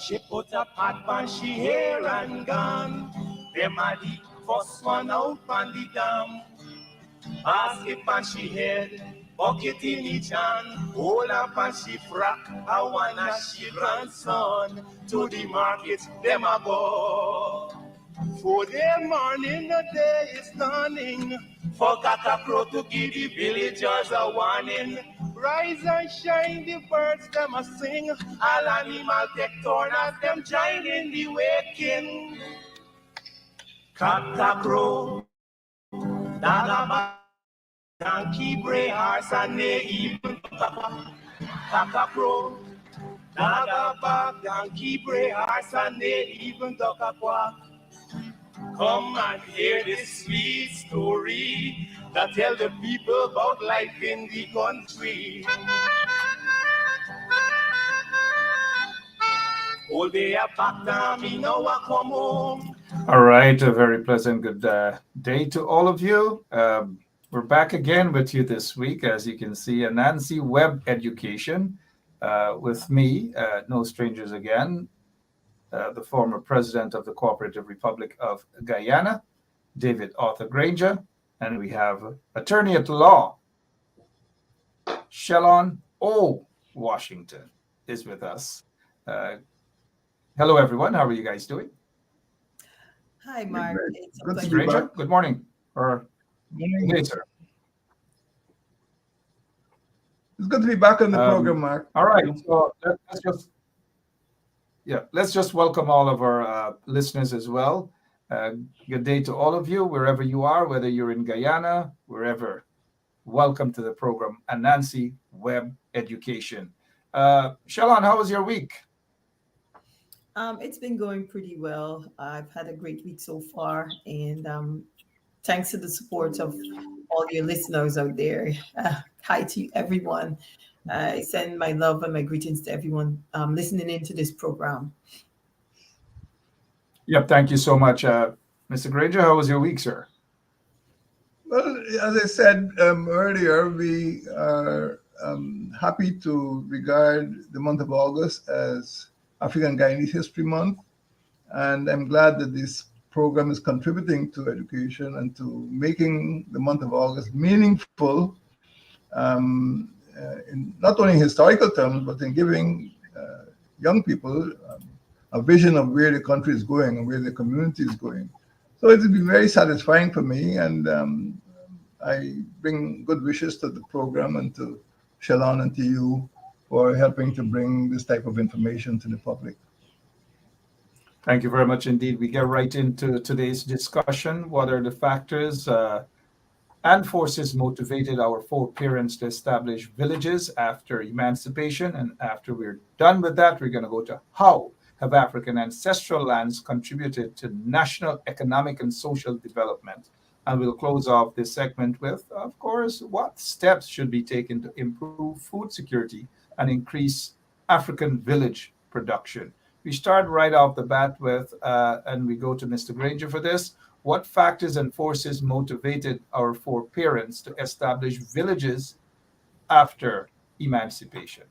She put a pot on she hair and gone. Them a the first one out on the dam. Basket on she head, bucket in each hand, hold up on she frack, I wanna she grandson. To the market, them a go. For the morning, the day is dawning. For Catacrow to give the villagers a warning. Rise and shine, the birds them a sing. All animal take turn as them join in the waking. Catacrow, Dagaba, donkey, bray, horse, and they even Catacrow, Dagaba, donkey, bray, horse, and they even duck a quack. Come and hear this sweet story that tell the people about life in the country. All day I packed down, me now I come home. All right, a very pleasant good day to all of you. We're back again with you this week. As you can see, Anansi Web Education with me, no strangers again, the former president of the Cooperative Republic of Guyana, David Arthur Granger, and we have attorney at law, Shallon O. Washington is with us. Hello, everyone. How are you guys doing? Hi, Mark. It's a Good, pleasure. Granger. Good morning. Or good day, sir. It's good to be back on the program, Mark. All right. So let's just welcome all of our listeners as well. Good day to all of you, wherever you are, whether you're in Guyana, wherever. Welcome to the program, Anansi Web Education. Shallon, how was your week? It's been going pretty well. I've had a great week so far, and thanks to the support of all your listeners out there. Hi to everyone. I send my love and my greetings to everyone listening into this program. Yep, thank you so much. Mr. Granger, how was your week, sir? Well, as I said earlier, we are happy to regard the month of August as African Guyanese History Month. And I'm glad that this program is contributing to education and to making the month of August meaningful, in not only historical terms, but in giving young people a vision of where the country is going and where the community is going. So it has been very satisfying for me, and I bring good wishes to the program and to Shallon and to you for helping to bring this type of information to the public. Thank you very much indeed. We get right into today's discussion. What are the factors and forces motivated our foreparents to establish villages after emancipation? And after we're done with that, we're going to go to how have African ancestral lands contributed to national economic and social development? And we'll close off this segment with, of course, what steps should be taken to improve food security and increase African village production. We start right off the bat with, and we go to Mr. Granger for this, what factors and forces motivated our foreparents to establish villages after emancipation?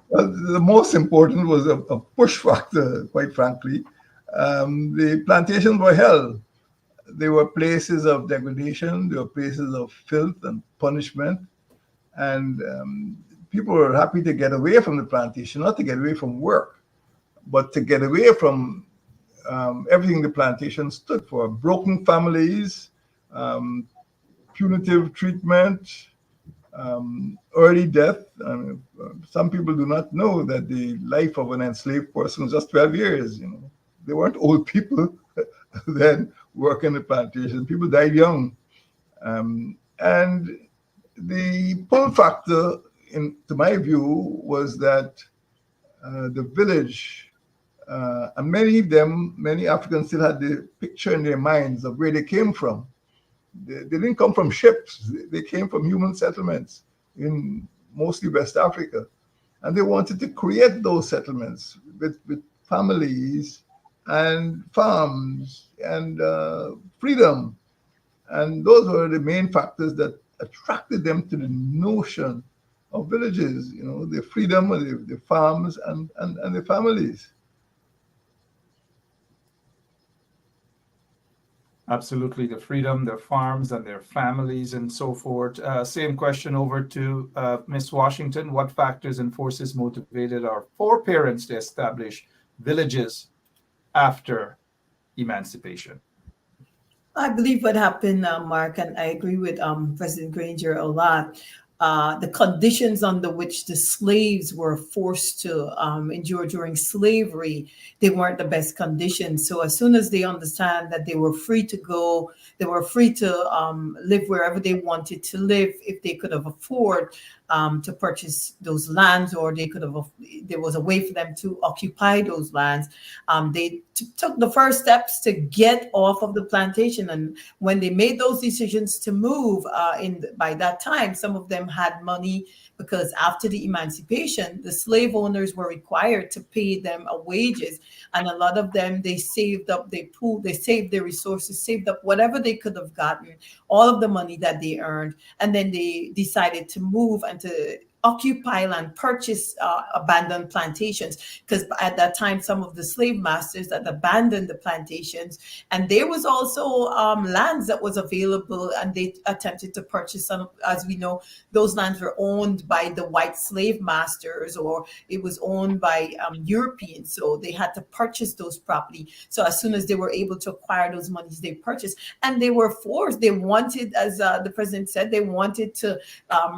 Well, the most important was a push factor, quite frankly. The plantations were hell. They were places of degradation. They were places of filth and punishment. And people were happy to get away from the plantation, not to get away from work, but to get away from everything the plantation stood for: broken families, punitive treatment, early death. Some people do not know that the life of an enslaved person was just 12 years. You know, they weren't old people then working the plantation. People died young, and the pull factor, to my view, was that the village, and many Africans still had the picture in their minds of where they came from. They didn't come from ships. They came from human settlements in mostly West Africa. And they wanted to create those settlements with families and farms and freedom. And those were the main factors that attracted them to the notion of villages, you know, the freedom of the farms and the families. Absolutely, the freedom, their farms, and their families, and so forth. Same question over to Ms. Washington. What factors and forces motivated our foreparents to establish villages after emancipation? I believe what happened, Mark, and I agree with President Granger a lot. The conditions under which the slaves were forced to endure during slavery, they weren't the best conditions. So as soon as they understand that they were free to go, they were free to live wherever they wanted to live, if they could have afford to purchase those lands, or they could have, there was a way for them to occupy those lands. They took the first steps to get off of the plantation, and when they made those decisions to move, by that time, some of them had money, because after the emancipation, the slave owners were required to pay them a wages, and a lot of them, they saved up, they pooled, they saved their resources, saved up whatever they could have gotten, all of the money that they earned, and then they decided to move and to occupy land, purchase abandoned plantations, because at that time some of the slave masters had abandoned the plantations, and there was also lands that was available, and they attempted to purchase some. As we know, those lands were owned by the white slave masters, or it was owned by Europeans, so they had to purchase those property. So as soon as they were able to acquire those monies, they purchased, and they were forced, they wanted, as the president said, they wanted to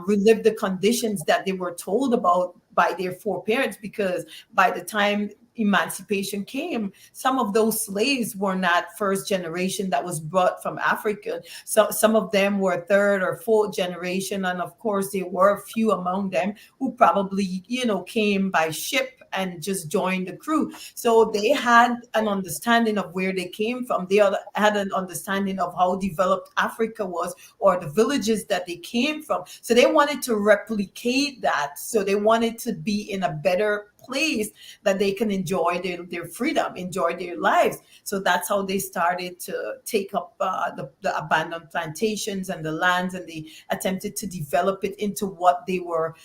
relive the conditions that they were told about by their foreparents, because by the time emancipation came, some of those slaves were not first generation that was brought from Africa. So some of them were third or fourth generation, and of course there were a few among them who probably, came by ship and just joined the crew. So they had an understanding of where they came from. They had an understanding of how developed Africa was, or the villages that they came from. So they wanted to replicate that. So they wanted to be in a better place that they can enjoy their freedom, enjoy their lives. So that's how they started to take up the abandoned plantations and the lands, and they attempted to develop it into what they were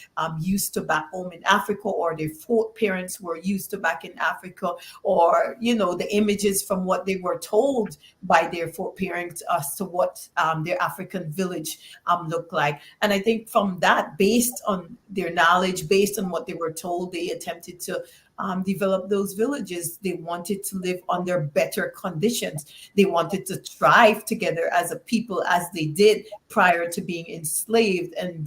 used to back home in Africa, or their parents were used to back in Africa, or the images from what they were told by their foreparents as to what their African village looked like. And I think from that, based on their knowledge, based on what they were told, they attempted to develop those villages. They wanted to live under better conditions. They wanted to thrive together as a people, as they did prior to being enslaved and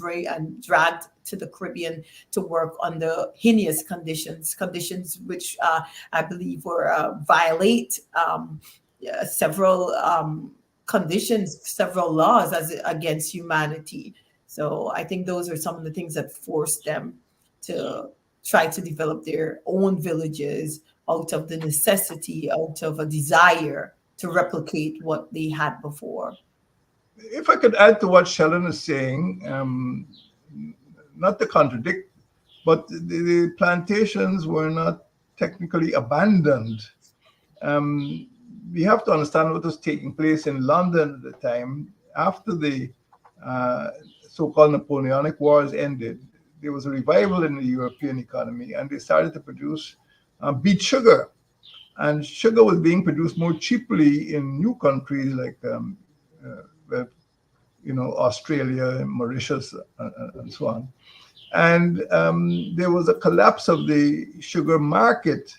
dragged to the Caribbean to work under heinous conditions which I believe were violate several conditions, several laws against humanity. So I think those are some of the things that forced them to try to develop their own villages out of the necessity, out of a desire to replicate what they had before. If I could add to what Shellen is saying, not to contradict, but the plantations were not technically abandoned. We have to understand what was taking place in London at the time. After the so-called Napoleonic Wars ended, there was a revival in the European economy, and they started to produce beet sugar. And sugar was being produced more cheaply in new countries like Australia, Mauritius, and so on. And there was a collapse of the sugar market,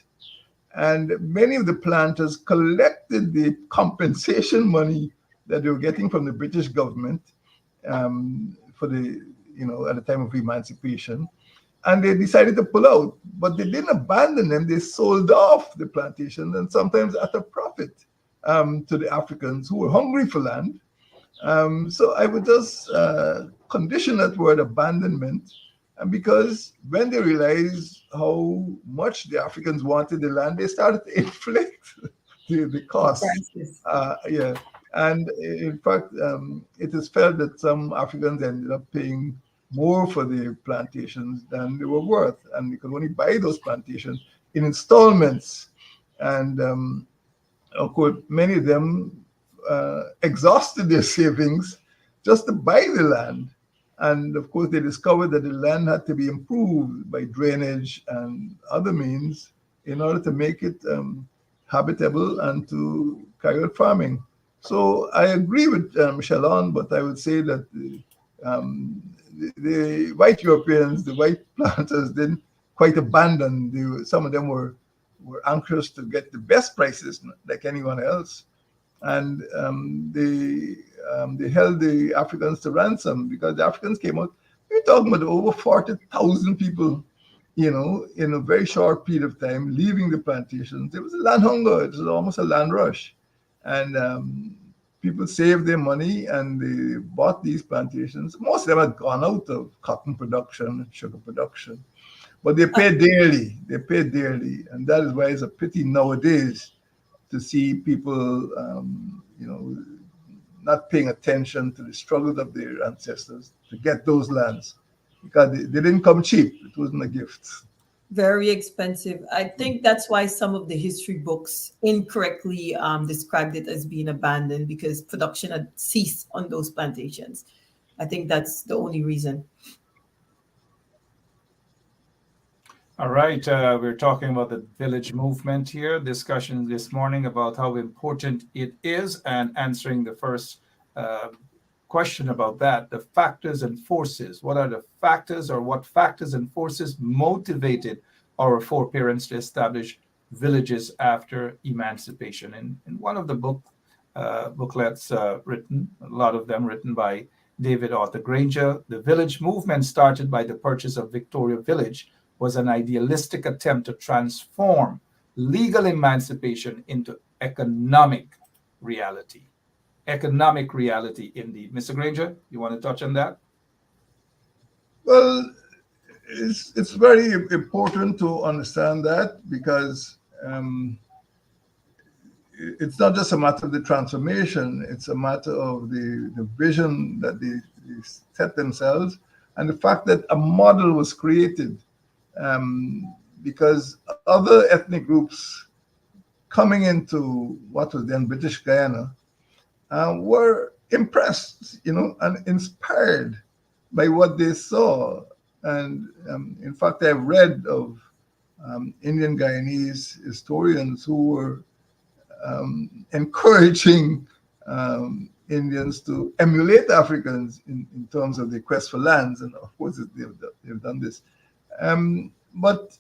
and many of the planters collected the compensation money that they were getting from the British government for at the time of emancipation, and they decided to pull out. But they didn't abandon them. They sold off the plantation, and sometimes at a profit, to the Africans who were hungry for land. So I would just condition that word abandonment, and because when they realized how much the Africans wanted the land, they started to inflate the cost. And in fact, it is felt that some Africans ended up paying more for the plantations than they were worth, and they could only buy those plantations in installments. And of course, many of them exhausted their savings just to buy the land. And of course, they discovered that the land had to be improved by drainage and other means in order to make it habitable and to carry out farming. So I agree with Shalon, but I would say that the white Europeans, the white planters, didn't quite abandon. Some of them were anxious to get the best prices, like anyone else, and they held the Africans to ransom because the Africans came out. We're talking about over 40,000 people, in a very short period of time, leaving the plantations. There was a land hunger. It was almost a land rush, and people saved their money and they bought these plantations. Most of them had gone out of cotton production, sugar production, but they paid dearly. They paid dearly, and that is why it's a pity nowadays to see people, not paying attention to the struggles of their ancestors to get those lands, because they didn't come cheap. It wasn't a gift. Very expensive. I think that's why some of the history books incorrectly described it as being abandoned, because production had ceased on those plantations. I think that's the only reason. All right, we're talking about the village movement here. Discussion this morning about how important it is, and answering the first question about that, the factors and forces. What are the factors, or what factors and forces motivated our foreparents to establish villages after emancipation? In one of the booklets written, a lot of them written by David Arthur Granger, the village movement, started by the purchase of Victoria Village, was an idealistic attempt to transform legal emancipation into economic reality. Economic reality, indeed. Mr. Granger, you want to touch on that? Well, it's very important to understand that, because it's not just a matter of the transformation, it's a matter of the vision that they set themselves, and the fact that a model was created, because other ethnic groups coming into what was then British Guyana were impressed, and inspired by what they saw. And in fact, I've read of Indian Guyanese historians who were encouraging Indians to emulate Africans in terms of the quest for lands, and of course they've done this. But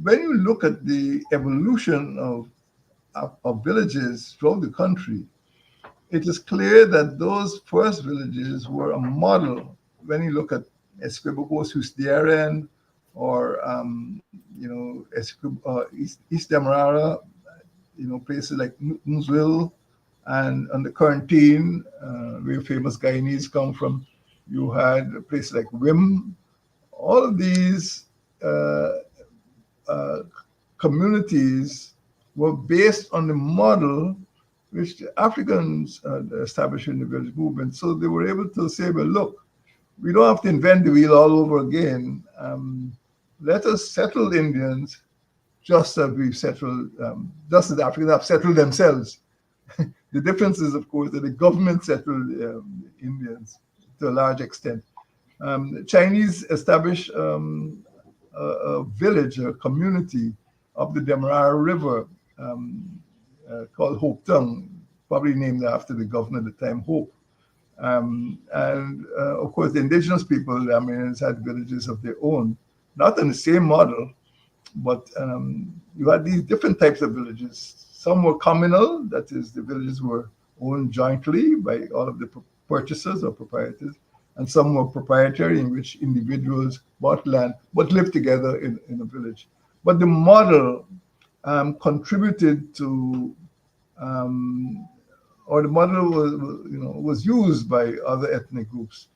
when you look at the evolution of villages throughout the country, it is clear that those first villages were a model. When you look at Esquibocos Hustieren, or East Demerara, places like Newsville and the Quarantine, where famous Guyanese come from. You had places like Wim. All of these communities were based on the model which the Africans established in the village movement. So they were able to say, well, look, we don't have to invent the wheel all over again. Let us settle Indians just as we've settled, just as the Africans have settled themselves. The difference is, of course, that the government settled Indians to a large extent. The Chinese established a village, a community up the Demerara River, called Hope Tung, probably named after the governor at the time, Hope. Of course, the indigenous people, the Americans, had villages of their own, not on the same model, but you had these different types of villages. Some were communal, that is, the villages were owned jointly by all of the purchasers or proprietors, and some were proprietary, in which individuals bought land but lived together in a village. But the model contributed to, or the model was used by other ethnic groups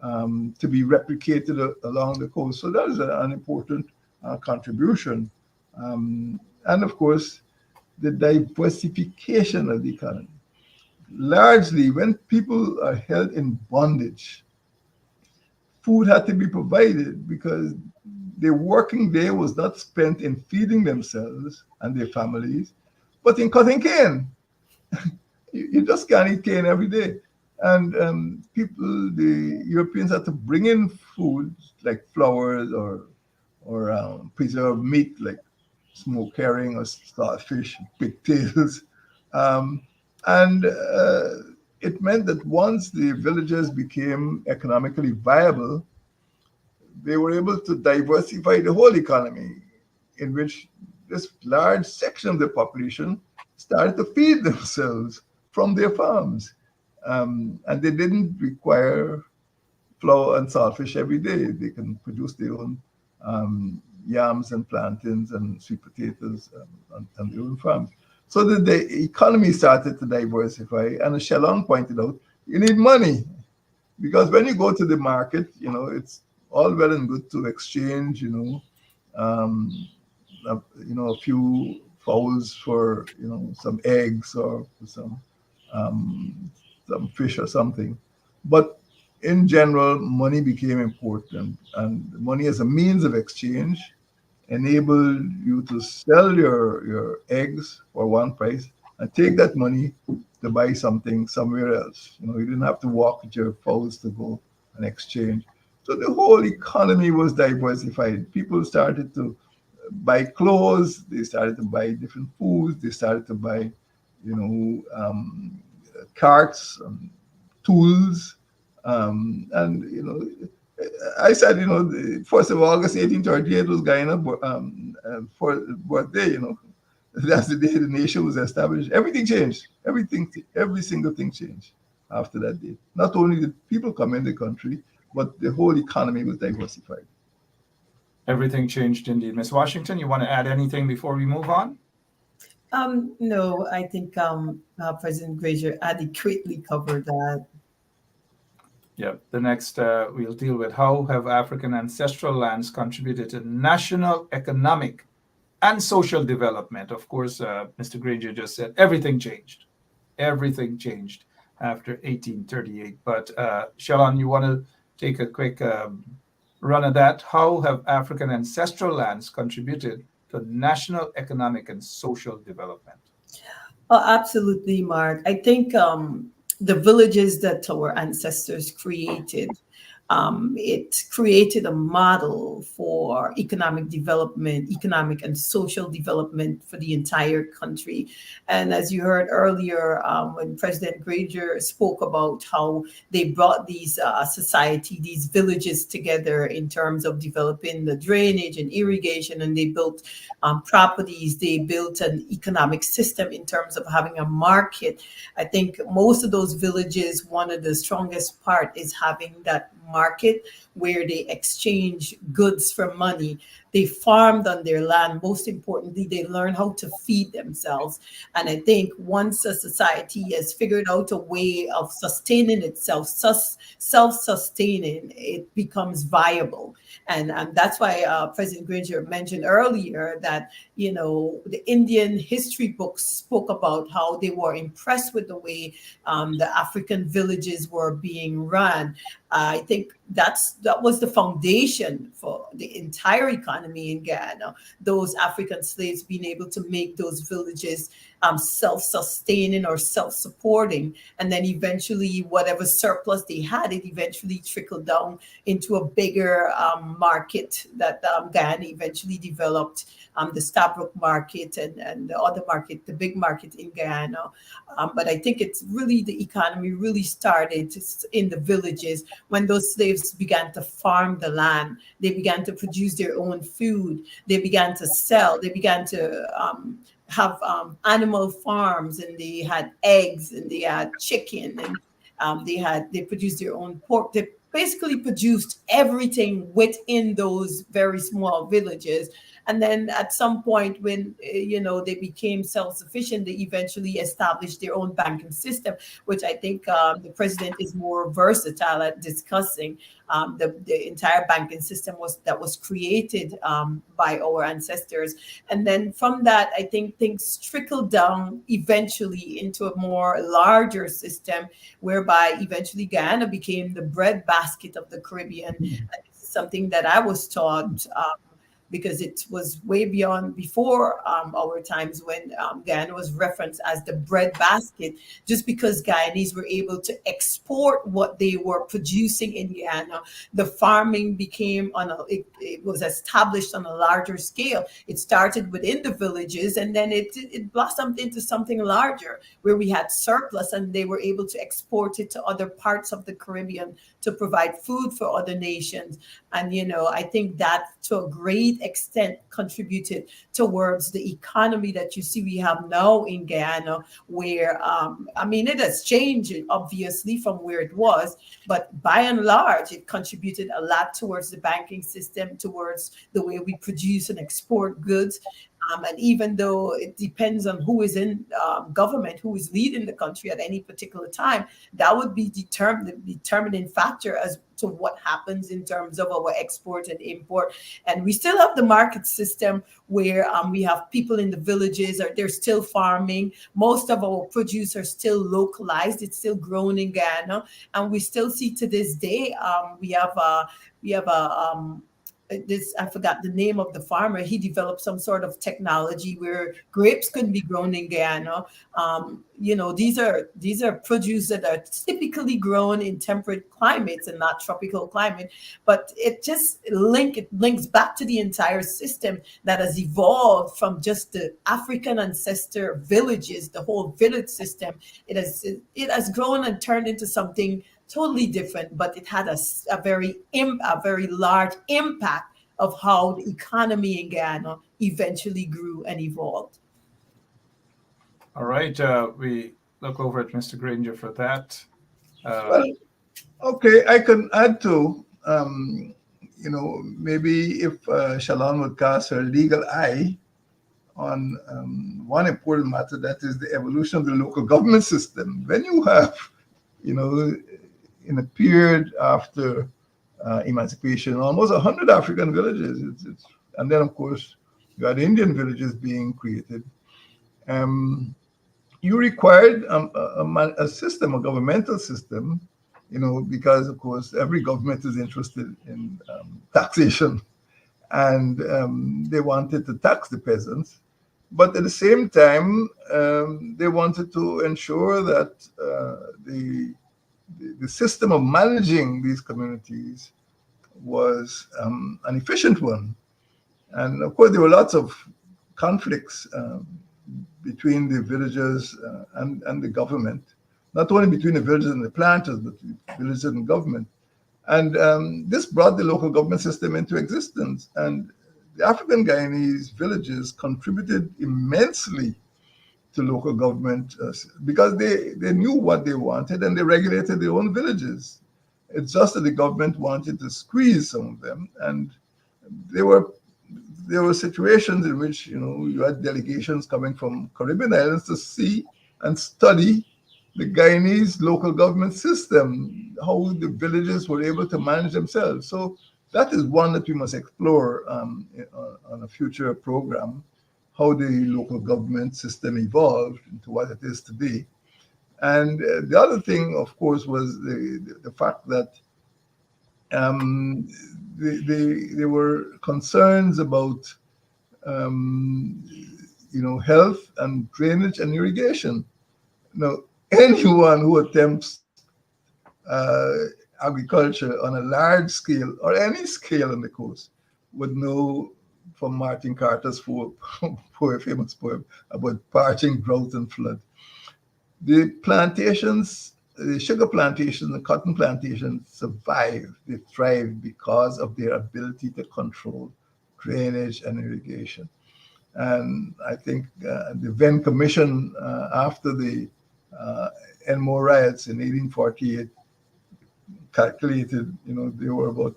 to be replicated along the coast. So that is an important contribution. And of course, the diversification of the economy. Largely, when people are held in bondage, food had to be provided, because their working day was not spent in feeding themselves and their families, but in cutting cane. You just can't eat cane every day. And people, the Europeans had to bring in foods like flowers or preserved meat like smoked herring or starfish, pigtails. Um, and it meant that once the villages became economically viable, they were able to diversify the whole economy, in which this large section of the population started to feed themselves from their farms. And they didn't require flour and saltfish every day. They can produce their own yams and plantains and sweet potatoes on their own farms. So the economy started to diversify. And as Shalon pointed out, you need money because when you go to the market, it's all well and good to exchange, um, a few fowls for, some eggs or for some fish or something. But in general, money became important, and money as a means of exchange enabled you to sell your eggs for one price and take that money to buy something somewhere else. You didn't have to walk with your fowls to go and exchange. So the whole economy was diversified. People started to buy clothes, they started to buy different foods, they started to buy, carts, tools, and I said, the 1st of August, 1838 was Guyana for birthday, That's the day the nation was established. Everything changed. Every single thing changed after that day. Not only did people come in the country, but the whole economy was diversified. Everything changed indeed. Miss Washington, you want to add anything before we move on? No, I think President Grazier adequately covered that. Yeah. The next, we'll deal with how have African ancestral lands contributed to national economic and social development. Of course, Mr. Granger just said everything changed. Everything changed after 1838. But Shalon, you want to take a quick run at that? How have African ancestral lands contributed to national economic and social development? Oh, absolutely, Mark. I think the villages that our ancestors created, it created a model for economic development, economic and social development for the entire country. And as you heard earlier, when President Granger spoke about how they brought these society, these villages together in terms of developing the drainage and irrigation, and they built properties, they built an economic system in terms of having a market. I think most of those villages, one of the strongest part is having that market where they exchange goods for money. They farmed on their land. Most importantly, they learn how to feed themselves. And I think once a society has figured out a way of sustaining itself, self-sustaining, it becomes viable. And that's why President Granger mentioned earlier that, the Indian history books spoke about how they were impressed with the way the African villages were being run. I think that was the foundation for the entire economy in Ghana. Those African slaves being able to make those villages self-sustaining or self-supporting, and then eventually whatever surplus they had, it eventually trickled down into a bigger market that Ghana eventually developed, the Stabroek market and the other market, the big market in Ghana. But I think it's really the economy really started in the villages when those slaves began to farm the land. They began to produce their own food. They began to sell. They began to have animal farms, and they had eggs, and they had chicken, and they produced their own pork. They basically produced everything within those very small villages. And then at some point when they became self-sufficient, they eventually established their own banking system, which I think the president is more versatile at discussing. The entire banking system was created by our ancestors. And then from that, I think things trickled down eventually into a more larger system, whereby eventually Guyana became the breadbasket of the Caribbean. And this is something that I was taught because it was way beyond before our times when Guyana was referenced as the bread basket, just because Guyanese were able to export what they were producing in Guyana. The farming became it was established on a larger scale. It started within the villages, and then it blossomed into something larger where we had surplus, and they were able to export it to other parts of the Caribbean to provide food for other nations. And I think that to a great extent contributed towards the economy that you see we have now in Guyana, where it has changed obviously from where it was, but by and large it contributed a lot towards the banking system, towards the way we produce and export goods. And even though it depends on who is in government, who is leading the country at any particular time, that would be the determining factor as to what happens in terms of our export and import. And we still have the market system where we have people in the villages, or they're still farming. Most of our produce are still localized. It's still grown in Guyana, and we still see to this day we have a this, I forgot the name of the farmer. He developed some sort of technology where grapes could be grown in Guyana. These are produce that are typically grown in temperate climates and not tropical climate. But it links back to the entire system that has evolved from just the African ancestor villages, the whole village system. It has grown and turned into something totally different, but it had a very large impact of how the economy in Guyana eventually grew and evolved. All right. We look over at Mr. Granger for that. Well, okay, I can add to, maybe if Shalon would cast her legal eye on one important matter, that is the evolution of the local government system. When you have, in a period after emancipation, almost 100 African villages. And then, of course, you had Indian villages being created. You required a system, a governmental system, because, of course, every government is interested in taxation. And they wanted to tax the peasants. But at the same time, they wanted to ensure that the system of managing these communities was an efficient one. And of course, there were lots of conflicts between the villagers and the government, not only between the villagers and the planters, but the villagers and the government. And this brought the local government system into existence. And the African Guyanese villages contributed immensely to local government because they knew what they wanted and they regulated their own villages. It's just that the government wanted to squeeze some of them, and there were situations in which you had delegations coming from Caribbean islands to see and study the Guyanese local government system, how the villages were able to manage themselves. So that is one that we must explore on a future program, how the local government system evolved into what it is today. And the other thing, of course, was the fact that there were concerns about health and drainage and irrigation. Now, anyone who attempts agriculture on a large scale or any scale on the coast would know from Martin Carter's famous poem about parching, drought, and flood. The plantations, the sugar plantations, the cotton plantations survived, they thrived because of their ability to control drainage and irrigation. And I think the Venn Commission, after the Enmore riots in 1848, calculated, there were about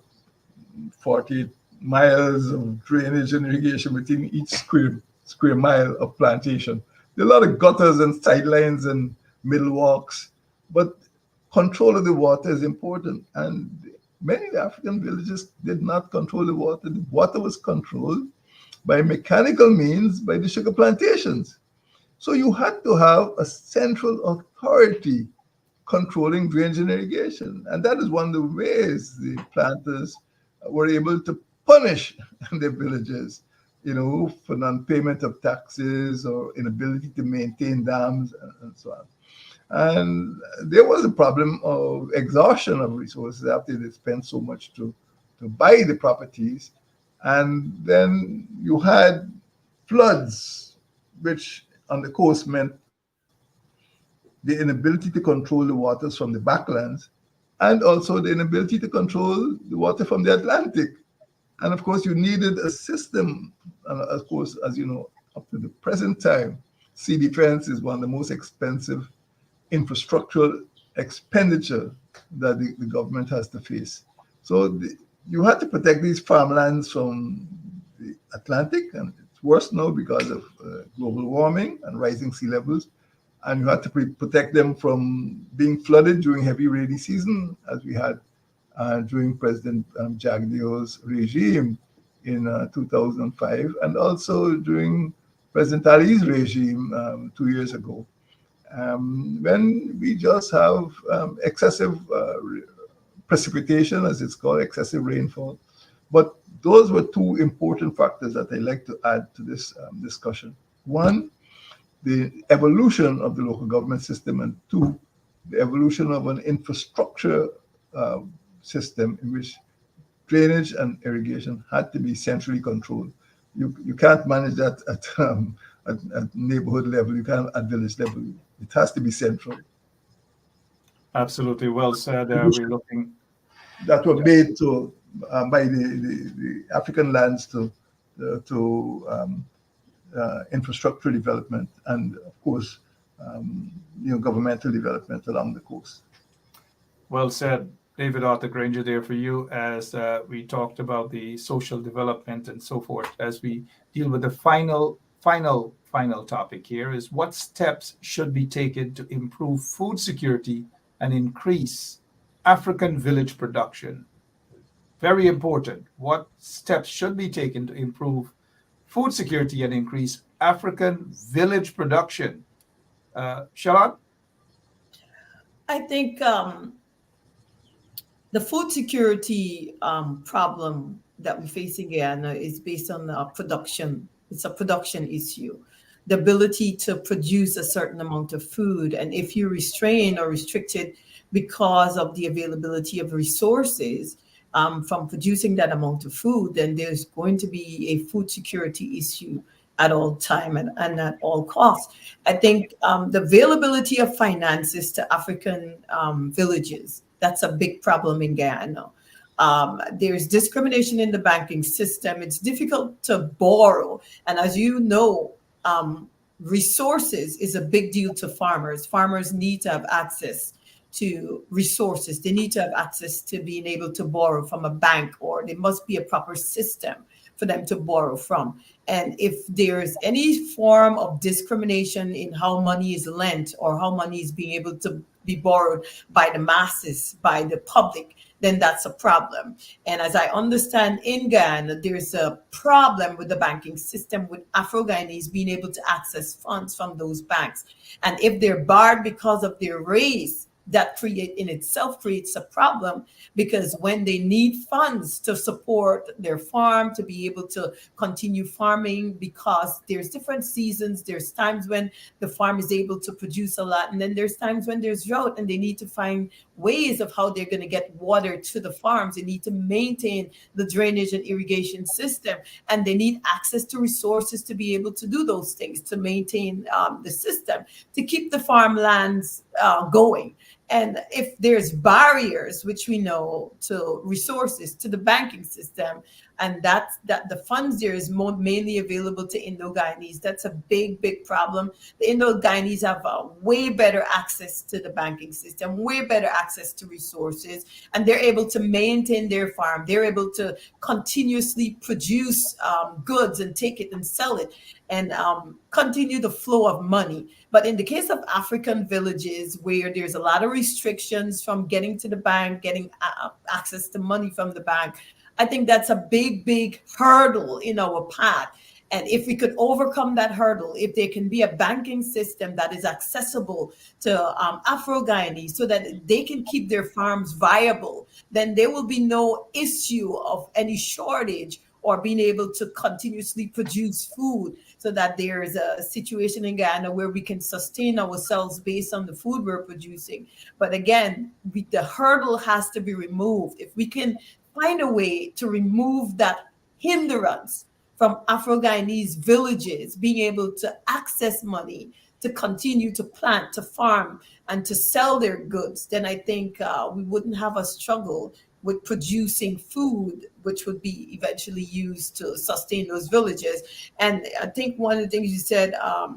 48 miles of drainage and irrigation within each square mile of plantation. There are a lot of gutters and sidelines and middle walks, but control of the water is important. And many African villages did not control the water. The water was controlled by mechanical means by the sugar plantations. So you had to have a central authority controlling drainage and irrigation. And that is one of the ways the planters were able to punish the villagers, for non-payment of taxes or inability to maintain dams and so on. And there was a problem of exhaustion of resources after they spent so much to buy the properties. And then you had floods, which on the coast meant the inability to control the waters from the backlands and also the inability to control the water from the Atlantic. And of course, you needed a system. And of course, as you know, up to the present time, sea defense is one of the most expensive infrastructural expenditure that the government has to face. So you had to protect these farmlands from the Atlantic, and it's worse now because of global warming and rising sea levels. And you had to protect them from being flooded during heavy rainy season, as we had during President Jagdeo's regime in 2005, and also during President Ali's regime 2 years ago. When we just have excessive precipitation, as it's called, excessive rainfall. But those were two important factors that I like to add to this discussion. One, the evolution of the local government system, and two, the evolution of an infrastructure system in which drainage and irrigation had to be centrally controlled. You can't manage that at neighborhood level, you can't at village level. It has to be central. Absolutely well said. We're looking that were made to by the African lands to infrastructure development and of course governmental development along the coast. well said, David Arthur Granger, there for you as we talked about the social development and so forth. As we deal with the final topic here is what steps should be taken to improve food security and increase African village production. Very important. What steps should be taken to improve food security and increase African village production? Shalon? I think the food security problem that we face in Guyana is based on production. It's a production issue. The ability to produce a certain amount of food. And if you restrain or restrict it because of the availability of resources from producing that amount of food, then there's going to be a food security issue at all time and at all costs. I think the availability of finances to African villages, that's a big problem in Guyana. There's discrimination in the banking system. It's difficult to borrow. And as you know, resources is a big deal to farmers. Farmers need to have access to resources. They need to have access to being able to borrow from a bank, or there must be a proper system for them to borrow from. And if there's any form of discrimination in how money is lent or how money is being able to be borrowed by the masses, by the public, then that's a problem. And as I understand in Ghana, there's a problem with the banking system with Afro-Guyanese being able to access funds from those banks. And if they're barred because of their race, that in itself creates a problem, because when they need funds to support their farm, to be able to continue farming, because there's different seasons, there's times when the farm is able to produce a lot, and then there's times when there's drought and they need to find ways of how they're going to get water to the farms. They need to maintain the drainage and irrigation system, and they need access to resources to be able to do those things, to maintain the system, to keep the farmlands going. And if there's barriers, which we know, to resources, to the banking system, and that the funds there is mainly available to Indo-Guyanese, that's a big problem. The Indo-Guyanese have way better access to the banking system, way better access to resources, and they're able to maintain their farm. They're able to continuously produce goods and take it and sell it, and continue the flow of money. But in the case of African villages, where there's a lot of restrictions from getting to the bank, getting access to money from the bank, I think that's a big hurdle in our path. And if we could overcome that hurdle, if there can be a banking system that is accessible to Afro-Guyanese so that they can keep their farms viable, then there will be no issue of any shortage or being able to continuously produce food, so that there is a situation in Guyana where we can sustain ourselves based on the food we're producing. But again, the hurdle has to be removed. If we can find a way to remove that hindrance from Afro-Guyanese villages being able to access money to continue to plant, to farm, and to sell their goods, then I think we wouldn't have a struggle with producing food, which would be eventually used to sustain those villages. And I think one of the things you said,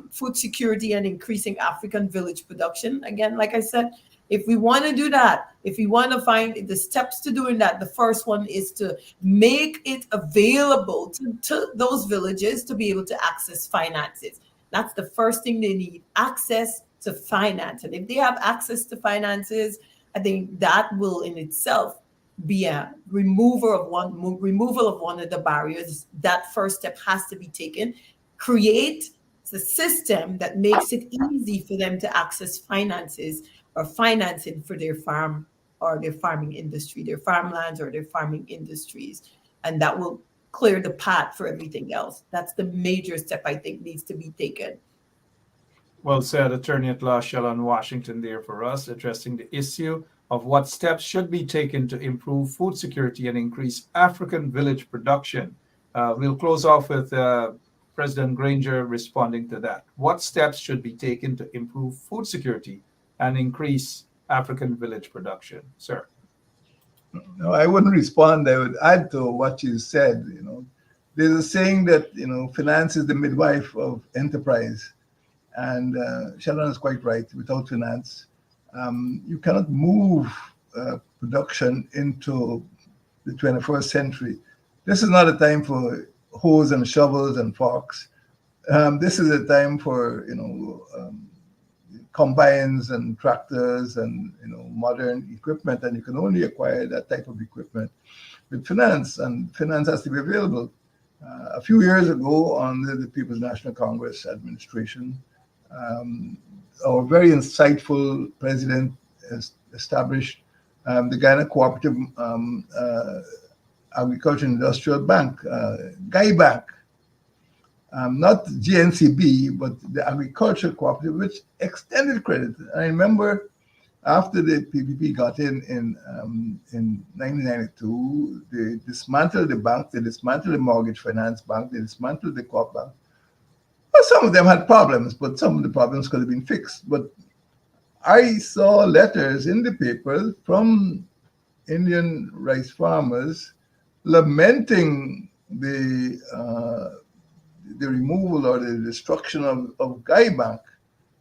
food security and increasing African village production. Again, like I said, if we want to do that, if we want to find the steps to doing that, the first one is to make it available to those villages to be able to access finances. That's the first thing they need, access to finance. And if they have access to finances, I think that will in itself be a removal of one of the barriers. That first step has to be taken. Create the system that makes it easy for them to access finances or financing for their farm or their farming industry, their farmlands or their farming industries. And that will clear the path for everything else. That's the major step I think needs to be taken. Well said, Attorney at Law Shalon Washington there for us, addressing the issue of what steps should be taken to improve food security and increase African village production. We'll close off with President Granger responding to that. What steps should be taken to improve food security and increase African village production? Sir. No, I wouldn't respond. I would add to what you said. There's a saying that finance is the midwife of enterprise, and Sheldon is quite right. Without finance, you cannot move production into the 21st century. This is not a time for hoes and shovels and forks. This is a time for combines and tractors and modern equipment, and you can only acquire that type of equipment with finance, and finance has to be available. A few years ago, under the People's National Congress administration, our very insightful president has established the Guyana Cooperative Agriculture Industrial Bank, GUI Bank. Not GNCB, but the Agriculture Cooperative, which extended credit. I remember after the PPP got in 1992, they dismantled the bank, they dismantled the mortgage finance bank, they dismantled the co-op bank. Well, some of them had problems, but some of the problems could have been fixed. But I saw letters in the paper from Indian rice farmers lamenting the removal or the destruction of GUI Bank,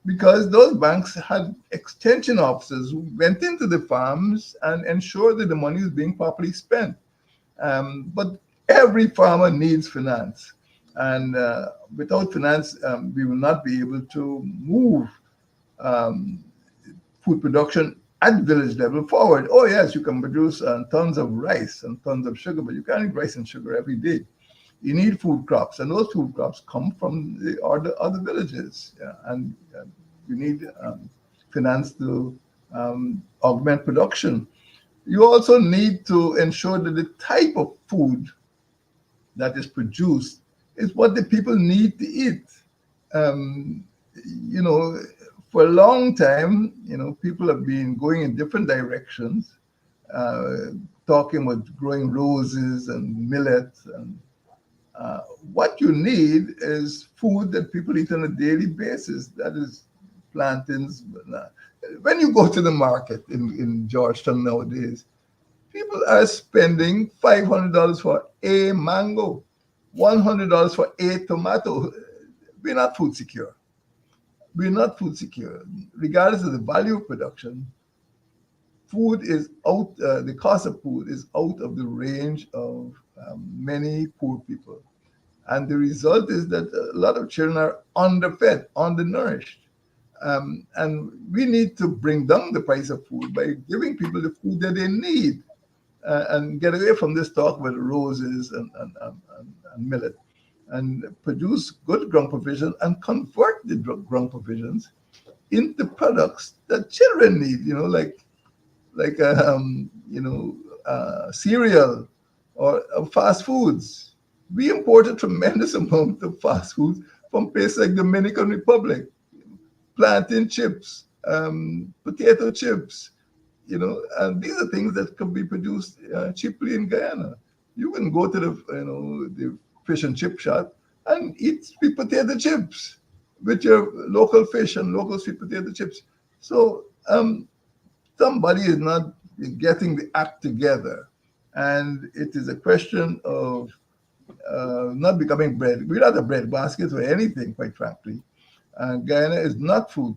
because those banks had extension officers who went into the farms and ensured that the money was being properly spent. But every farmer needs finance. And without finance, we will not be able to move food production at village level forward. Oh, yes, you can produce tons of rice and tons of sugar, but you can't eat rice and sugar every day. You need food crops, and those food crops come from the other villages. Yeah, and you need finance to augment production. You also need to ensure that the type of food that is produced is what the people need to eat. For a long time, people have been going in different directions, talking about growing roses and millet. And what you need is food that people eat on a daily basis. That is plantains. When you go to the market in Georgetown nowadays, people are spending $500 for a mango, $100 for a tomato. We're not food secure. We're not food secure. Regardless of the value of production, food is out, the cost of food is out of the range of many poor people. And the result is that a lot of children are underfed, undernourished. And we need to bring down the price of food by giving people the food that they need, and get away from this talk about roses and millet. and produce good ground provision and convert the ground provisions into products that children need, cereal or fast foods. We import a tremendous amount of fast foods from places like Dominican Republic, plantain chips, potato chips, and these are things that can be produced cheaply in Guyana. You can go to the fish and chip shop and eat sweet potato chips with your local fish and local sweet potato chips. So somebody is not getting the act together, and it is a question of not becoming bread. We're not a bread basket or anything, quite frankly. Guyana is not food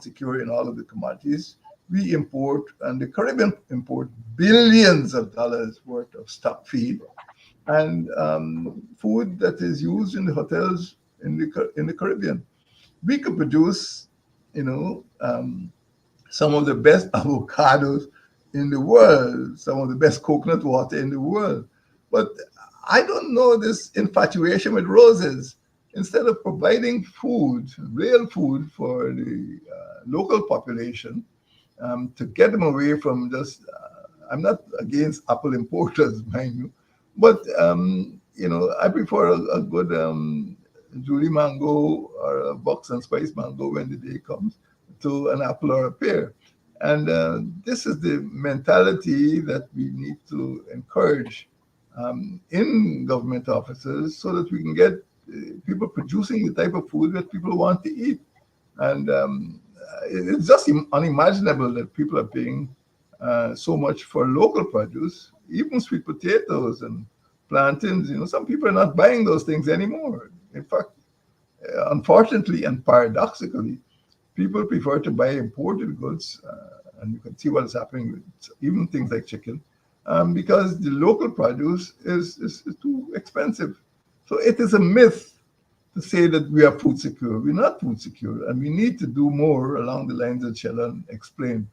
secure in all of the commodities. We import, and the Caribbean import billions of dollars worth of stock feed and food that is used in the hotels in the Caribbean. We could produce, you know, um, some of the best avocados in the world, some of the best coconut water in the world. But I don't know this infatuation with roses. Instead of providing food, real food for the local population, to get them away from just, I'm not against apple importers, mind you, but I prefer a good Julie mango or a box and spice mango when the day comes to an apple or a pear. And this is the mentality that we need to encourage in government offices so that we can get people producing the type of food that people want to eat. And it's just unimaginable that people are paying so much for local produce, even sweet potatoes and plantains. Some people are not buying those things anymore. In fact, unfortunately and paradoxically, people prefer to buy imported goods, and you can see what is happening with even things like chicken, because the local produce is too expensive. So it is a myth to say that we are food secure. We're not food secure, and we need to do more along the lines that Sheldon explained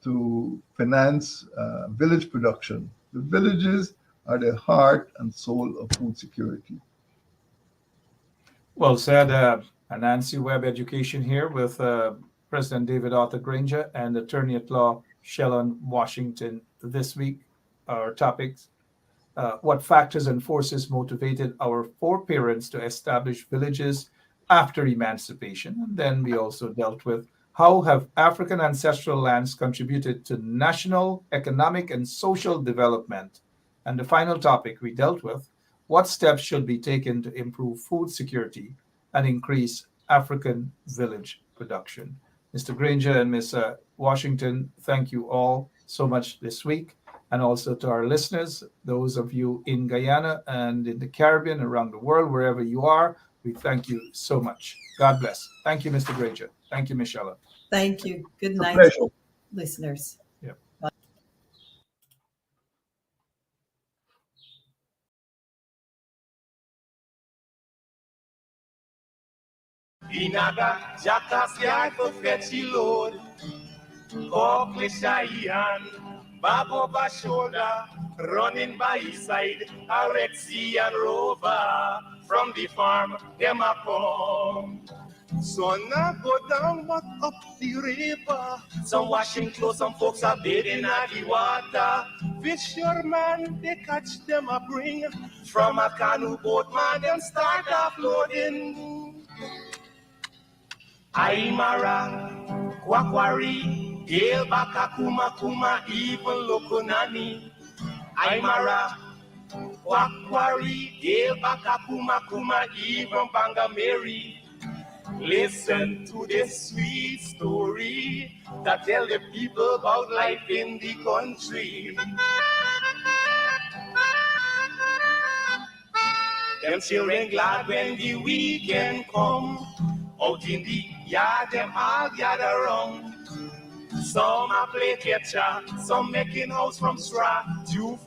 to finance village production. The villages are the heart and soul of food security. Well said. Anansi Web Education here with President David Arthur Granger and Attorney at Law Shellon Washington. This week, our topics: what factors and forces motivated our foreparents to establish villages after emancipation. And then we also dealt with how have African ancestral lands contributed to national, economic, and social development. And the final topic we dealt with: what steps should be taken to improve food security and increase African village production. Mr. Granger and Ms. Washington, thank you all so much this week. And also to our listeners, those of you in Guyana and in the Caribbean, around the world, wherever you are, we thank you so much. God bless. Thank you, Mr. Granger. Thank you, Michelle. Thank you. Good It's a night, pleasure. listeners. Yeah. Inaga, Jackass yard for fetchy load. Cockle Cheyenne, Bob over shoulder, running by his side, a Rexy and Rover. From the farm, them a come. Sun a go down, but up the river. Some washing clothes, some folks are bathing at the water. Fisherman, they catch them a bring. From a canoe boat, man, them start offloading. Aymara, Kwakwari, Gale Baka Kuma Kuma, even Lokonani. Aymara, Kwakwari, Gale Baka Kuma Kuma, even Banga Mary. Listen to this sweet story that tell the people about life in the country. Them children glad when the weekend come. Out in the yard, them all gather round. Some a play catcher, some making house from straw.